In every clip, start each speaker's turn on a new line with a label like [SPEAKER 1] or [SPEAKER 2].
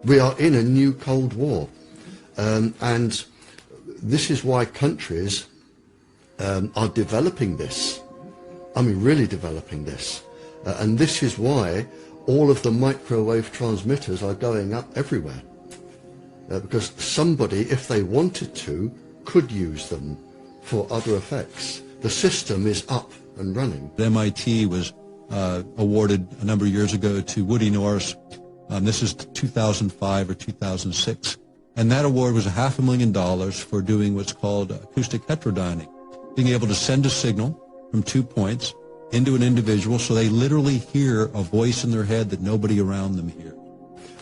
[SPEAKER 1] We are in a new Cold War, and this is why countries are developing this. I mean, really developing this. And this is why all of the microwave transmitters are going up everywhere. Because somebody, if they wanted to, could use them for other effects. The system is up and running.
[SPEAKER 2] MIT was awarded a number of years ago to Woody Norris. This is 2005 or 2006. And that award was $500,000 for doing what's called acoustic heterodyning, being able to send a signal from 2 points into an individual so they literally hear a voice in their head that nobody around them hears.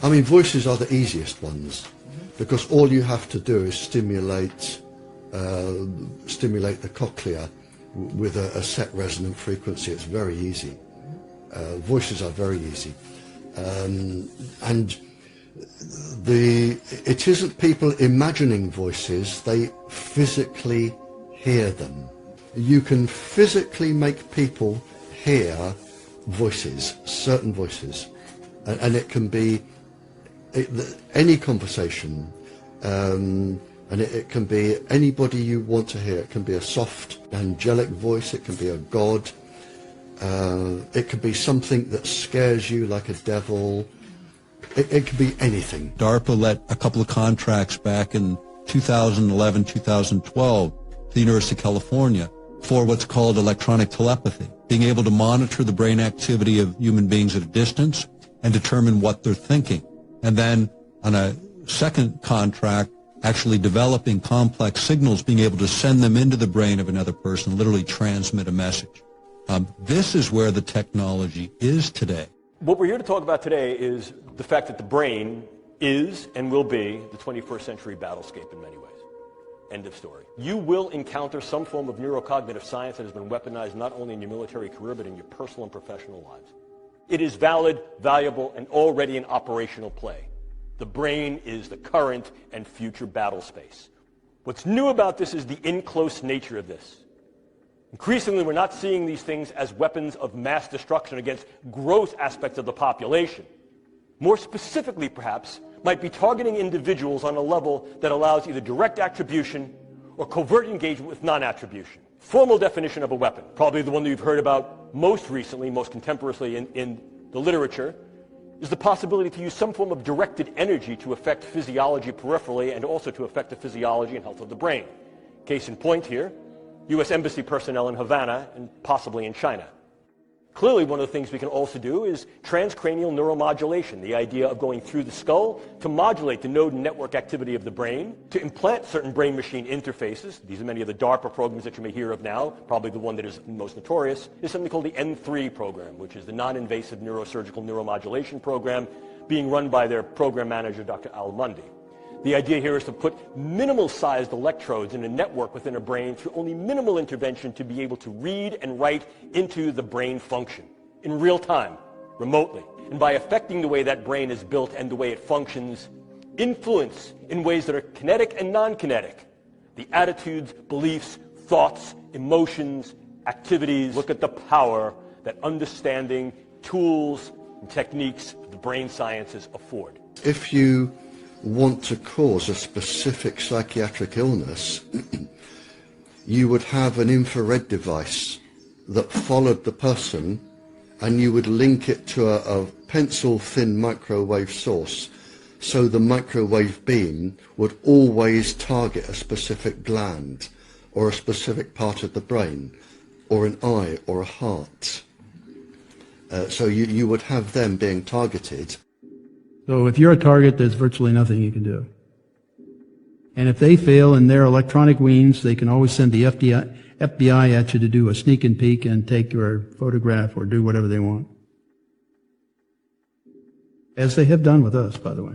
[SPEAKER 1] I mean, voices are the easiest ones, because all you have to do is stimulate the cochlea with a set resonant frequency. It's very easy. Voices are very easy. And it isn't people imagining voices, they physically hear them. You can physically make people hear voices, certain voices, and it can be any conversation, and it can be anybody you want to hear. It can be a soft, angelic voice, it can be a god, it can be something that scares you like a devil. It can be anything.
[SPEAKER 2] DARPA let a couple of contracts back in 2011, 2012 to the University of California for what's called electronic telepathy, being able to monitor the brain activity of human beings at a distance and determine what they're thinking. And then on a second contract, actually developing complex signals, being able to send them into the brain of another person, literally transmit a message. This is where the technology is today.
[SPEAKER 3] What we're here to talk about today is the fact that the brain is and will be the 21st century battlescape in many ways. End of story. You will encounter some form of neurocognitive science that has been weaponized not only in your military career but in your personal and professional lives. It is valid, valuable, and already in operational play. The brain is the current and future battle space. What's new about this is the in-close nature of this. Increasingly, we're not seeing these things as weapons of mass destruction against gross aspects of the population. More specifically, perhaps, might be targeting individuals on a level that allows either direct attribution or covert engagement with non-attribution. Formal definition of a weapon, probably the one that you've heard about most recently, most contemporaneously in the literature, is the possibility to use some form of directed energy to affect physiology peripherally and also to affect the physiology and health of the brain. Case in point here, U.S. Embassy personnel in Havana and possibly in China. Clearly, one of the things we can also do is transcranial neuromodulation, the idea of going through the skull to modulate the node and network activity of the brain, to implant certain brain-machine interfaces. These are many of the DARPA programs that you may hear of now. Probably the one that is most notorious is something called the N3 program, which is the non-invasive neurosurgical neuromodulation program being run by their program manager, Dr. Al Mundi. The idea here is to put minimal-sized electrodes in a network within a brain through only minimal intervention to be able to read and write into the brain function in real time, remotely. And by affecting the way that brain is built and the way it functions, influence in ways that are kinetic and non-kinetic. The attitudes, beliefs, thoughts, emotions, activities. Look at the power that understanding, tools, and techniques of the brain sciences afford.
[SPEAKER 1] If you want to cause a specific psychiatric illness, you would have an infrared device that followed the person, and you would link it to a pencil-thin microwave source, so the microwave beam would always target a specific gland or a specific part of the brain or an eye or a heart. So you would have them being targeted.
[SPEAKER 4] So if you're a target, there's virtually nothing you can do. And if they fail in their electronic means, they can always send the FBI at you to do a sneak and peek and take your photograph or do whatever they want. As they have done with us, by the way.